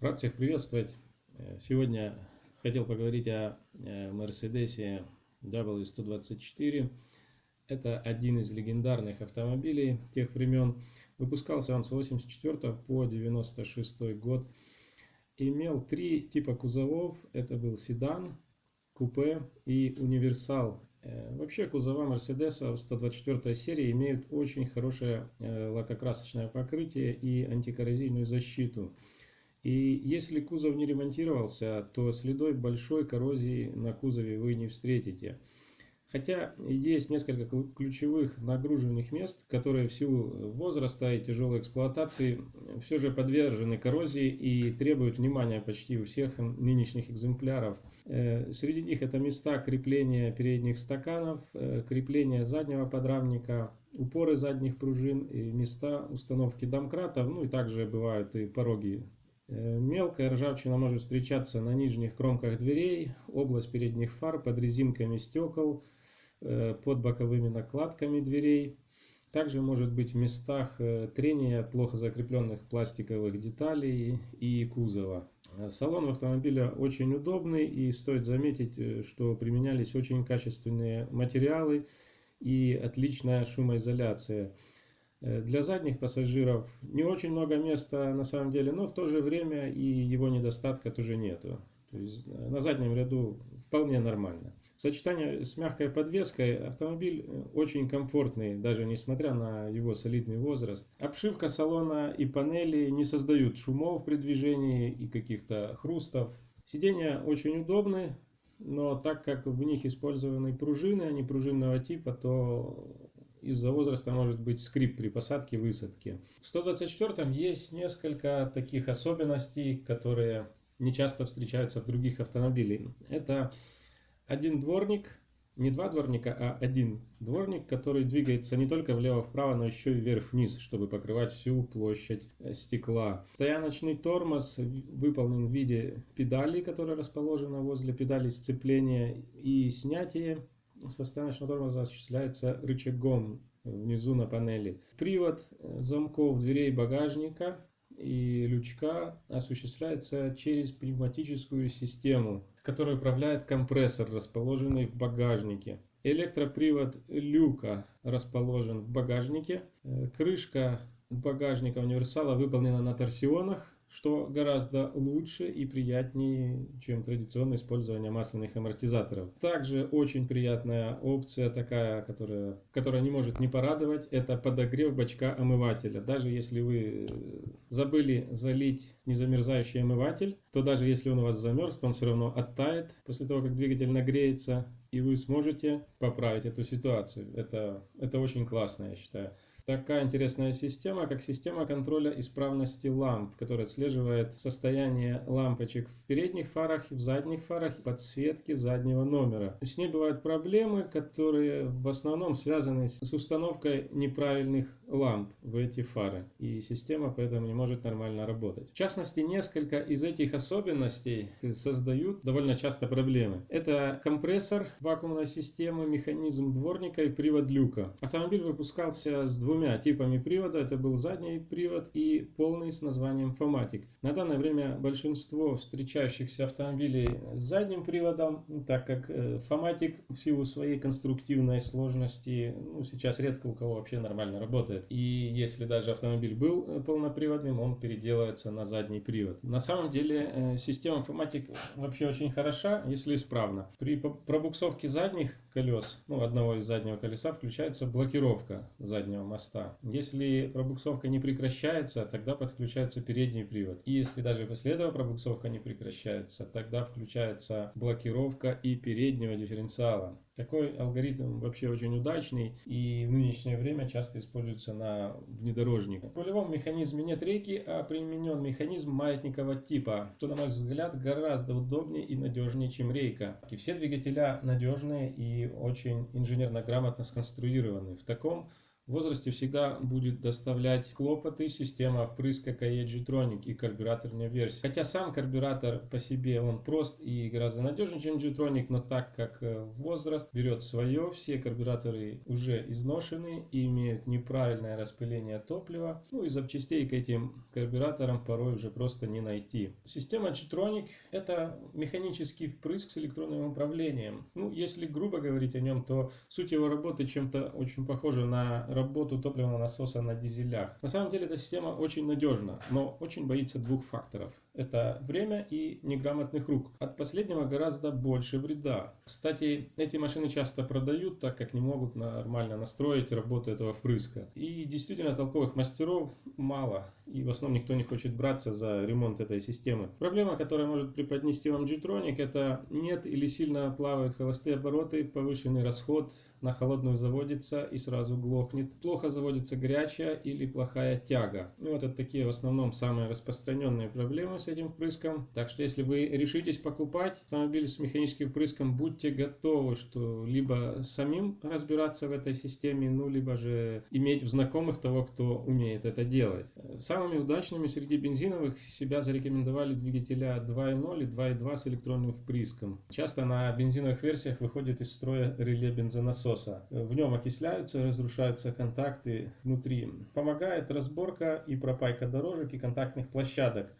Рад всех приветствовать. Сегодня хотел поговорить о Мерседесе W124. Это один из легендарных автомобилей тех времен. Выпускался он с 84 по 96 год. Имел три типа кузовов. Это был седан, купе и универсал. Вообще кузова Мерседеса 124 серии имеют очень хорошее лакокрасочное покрытие и антикоррозийную защиту. И если кузов не ремонтировался, то следов большой коррозии на кузове вы не встретите. Хотя есть несколько ключевых нагруженных мест, которые в силу возраста и тяжелой эксплуатации все же подвержены коррозии и требуют внимания почти у всех нынешних экземпляров. Среди них это места крепления передних стаканов, крепления заднего подрамника, упоры задних пружин и места установки домкратов, ну и также бывают и пороги. Мелкая ржавчина может встречаться на нижних кромках дверей, область передних фар, под резинками стекол, под боковыми накладками дверей. Также может быть в местах трения плохо закрепленных пластиковых деталей и кузова. Салон в автомобиле очень удобный, и стоит заметить, что применялись очень качественные материалы и отличная шумоизоляция. Для задних пассажиров не очень много места на самом деле, но в то же время и его недостатка тоже нету. То есть на заднем ряду вполне нормально. В сочетании с мягкой подвеской автомобиль очень комфортный, даже несмотря на его солидный возраст. Обшивка салона и панели не создают шумов при движении и каких-то хрустов. Сиденья очень удобны, но так как в них использованы пружины, а не пружинного типа, то из-за возраста может быть скрип при посадке и высадке. В 124 есть несколько таких особенностей, которые не часто встречаются в других автомобилях. Это один дворник, не два дворника, а один дворник, который двигается не только влево-вправо, но еще и вверх-вниз, чтобы покрывать всю площадь стекла. Стояночный тормоз выполнен в виде педали, которая расположена возле педали сцепления, и снятие со стояночного тормоза осуществляется рычагом внизу на панели. Привод замков дверей багажника и лючка осуществляется через пневматическую систему, которой управляет компрессор, расположенный в багажнике. Электропривод люка расположен в багажнике. Крышка багажника универсала выполнена на торсионах, что гораздо лучше и приятнее, чем традиционное использование масляных амортизаторов. Также очень приятная опция такая, которая не может не порадовать, это подогрев бачка омывателя. Даже если вы забыли залить незамерзающий омыватель, то даже если он у вас замерз, то он все равно оттает после того, как двигатель нагреется, и вы сможете поправить эту ситуацию. Это очень классно, я считаю. Такая интересная система, как система контроля исправности ламп, которая отслеживает состояние лампочек в передних фарах и в задних фарах, подсветки заднего номера. С ней бывают проблемы, которые в основном связаны с установкой неправильных ламп в эти фары. И система поэтому не может нормально работать. В частности, несколько из этих особенностей создают довольно часто проблемы. Это компрессор вакуумной системы, механизм дворника и привод люка. Автомобиль выпускался с двумя типами привода. Это был задний привод и полный с названием Fomatic. На данное время большинство встречающихся автомобилей с задним приводом, так как Fomatic в силу своей конструктивной сложности сейчас редко у кого вообще нормально работает. И если даже автомобиль был полноприводным, он переделывается на задний привод. На самом деле система Fomatic вообще очень хороша, если исправна. При пробуксовке задних колес, одного из заднего колеса, включается блокировка заднего моста. Если пробуксовка не прекращается, тогда подключается передний привод. И если даже после этого пробуксовка не прекращается, тогда включается блокировка и переднего дифференциала. Такой алгоритм вообще очень удачный и в нынешнее время часто используется на внедорожниках. В рулевом механизме нет рейки, а применен механизм маятникового типа, что, на мой взгляд, гораздо удобнее и надежнее, чем рейка. И все двигателя надежные и очень инженерно грамотно сконструированы. В таком в возрасте всегда будет доставлять хлопоты система впрыска KE G-Tronic и карбюраторная версия. Хотя сам карбюратор по себе он прост и гораздо надежнее, чем G-Tronic, но так как возраст берет свое, все карбюраторы уже изношены и имеют неправильное распыление топлива, ну и запчастей к этим карбюраторам порой уже просто не найти. Система G-Tronic — это механический впрыск с электронным управлением. Ну, если грубо говорить о нем, то суть его работы чем-то очень похожа на работу топливного насоса на дизелях. На самом деле эта система очень надежна, но очень боится двух факторов. Это время и неграмотных рук. От последнего гораздо больше вреда. Кстати, эти машины часто продают, так как не могут нормально настроить работу этого впрыска. И действительно толковых мастеров мало. И в основном никто не хочет браться за ремонт этой системы. Проблема, которая может преподнести вам G-Tronic, это нет или сильно плавают холостые обороты, повышенный расход, на холодную заводится и сразу глохнет. Плохо заводится горячая или плохая тяга. Ну, вот это такие в основном самые распространенные проблемы с этим впрыском. Так что если вы решитесь покупать автомобиль с механическим впрыском, будьте готовы, что либо самим разбираться в этой системе, ну, либо же иметь в знакомых того, кто умеет это делать. Самыми удачными среди бензиновых себя зарекомендовали двигателя 2.0 и 2.2 с электронным впрыском. Часто на бензиновых версиях выходит из строя реле бензонасоса. В нем окисляются, разрушаются контакты внутри. Помогает разборка и пропайка дорожек и контактных площадок.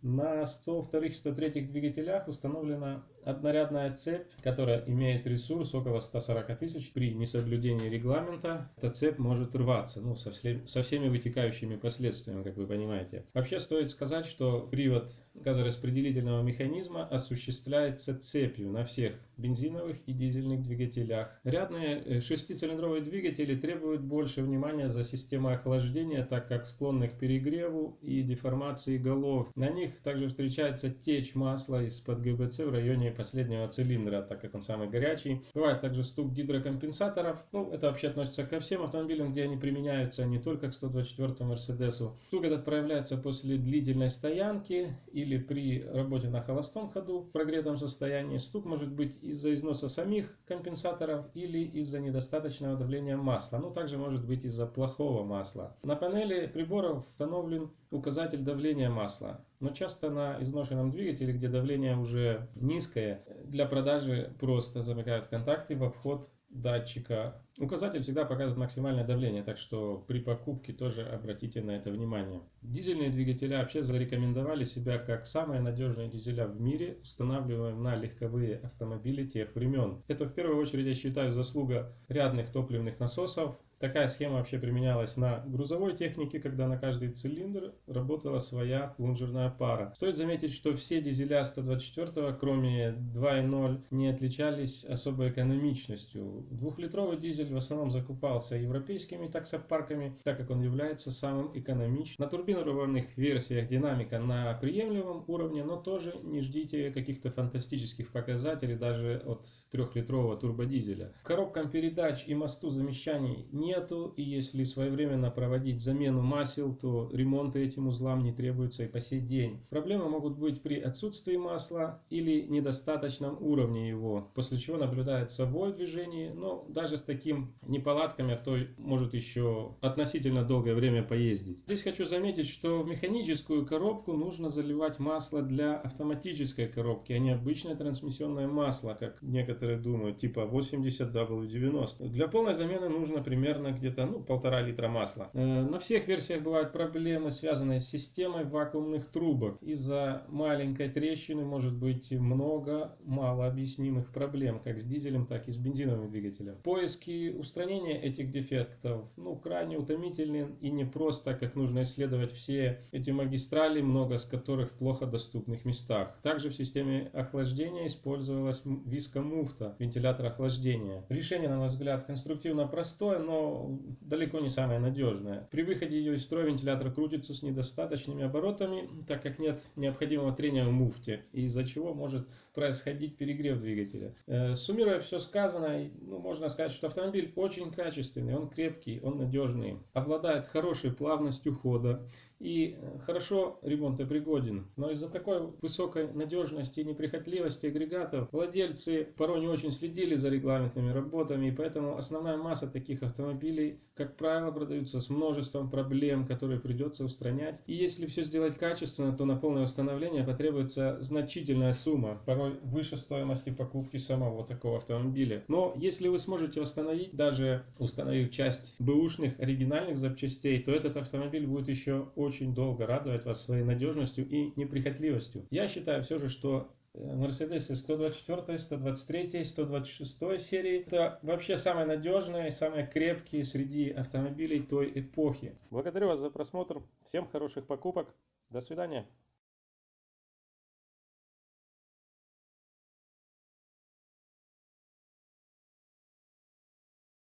На 102-103 двигателях установлена однорядная цепь, которая имеет ресурс около 140 тысяч. При несоблюдении регламента эта цепь может рваться, ну, со всеми вытекающими последствиями, как вы понимаете. Вообще стоит сказать, что привод газораспределительного механизма осуществляется цепью на всех бензиновых и дизельных двигателях. Рядные шестицилиндровые двигатели требуют больше внимания за системой охлаждения, так как склонны к перегреву и деформации голов. На них также встречается течь масла из-под ГБЦ в районе последнего цилиндра, так как он самый горячий. Бывает также стук гидрокомпенсаторов. Ну, это вообще относится ко всем автомобилям, где они применяются, а не только к 124 Мерседесу. Стук этот проявляется после длительной стоянки или при работе на холостом ходу в прогретом состоянии. Стук может быть из-за износа самих компенсаторов или из-за недостаточного давления масла. Ну, также может быть из-за плохого масла. На панели приборов установлен указатель давления масла. Но часто на изношенном двигателе, где давление уже низкое, для продажи просто замыкают контакты в обход датчика. Указатель всегда показывает максимальное давление, так что при покупке тоже обратите на это внимание. Дизельные двигателя вообще зарекомендовали себя как самые надежные дизеля в мире, устанавливаемые на легковые автомобили тех времен. Это в первую очередь, я считаю, заслуга рядных топливных насосов. Такая схема вообще применялась на грузовой технике, когда на каждый цилиндр работала своя плунжерная пара. Стоит заметить, что все дизеля 124, кроме 2.0, не отличались особой экономичностью. Двухлитровый дизель в основном закупался европейскими таксопарками, так как он является самым экономичным. На турбированных версиях динамика на приемлемом уровне, но тоже не ждите каких-то фантастических показателей даже от 3-литрового турбодизеля. Коробкам передач и мосту замещаний нету, и если своевременно проводить замену масел, то ремонты этим узлам не требуются и по сей день. Проблемы могут быть при отсутствии масла или недостаточном уровне его, после чего наблюдается вой в движении, но даже с таким неполадками авто может еще относительно долгое время поездить. Здесь хочу заметить, что в механическую коробку нужно заливать масло для автоматической коробки, а не обычное трансмиссионное масло, как некоторые думают, типа 80W90. Для полной замены нужно примерно где-то 1,5 литра масла. На всех версиях бывают проблемы, связанные с системой вакуумных трубок. Из-за маленькой трещины может быть много малообъяснимых проблем, как с дизелем, так и с бензиновым двигателем. Поиски устранения этих дефектов крайне утомительны и непросто, так как нужно исследовать все эти магистрали, много с которых в плохо доступных местах. Также в системе охлаждения использовалась вискомуфта, вентилятор охлаждения. Решение, на мой взгляд, конструктивно простое, но далеко не самое надежное. При выходе ее из строя вентилятор крутится с недостаточными оборотами, так как нет необходимого трения в муфте, из-за чего может происходить перегрев двигателя. Суммируя все сказанное, можно сказать, что автомобиль очень качественный, он крепкий, он надежный, обладает хорошей плавностью хода и хорошо ремонтопригоден. Но из-за такой высокой надежности и неприхотливости агрегатов владельцы порой не очень следили за регламентными работами, и поэтому основная масса таких автомобилей автомобилей, как правило, продаются с множеством проблем, которые придется устранять. И если все сделать качественно, то на полное восстановление потребуется значительная сумма, порой выше стоимости покупки самого такого автомобиля. Но если вы сможете восстановить, даже установив часть бэушных оригинальных запчастей, то этот автомобиль будет еще очень долго радовать вас своей надежностью и неприхотливостью. Я считаю все же, что Mercedes 124, 123, 126 серии это вообще самые надежные, самые крепкие среди автомобилей той эпохи. Благодарю вас за просмотр. Всем хороших покупок. До свидания.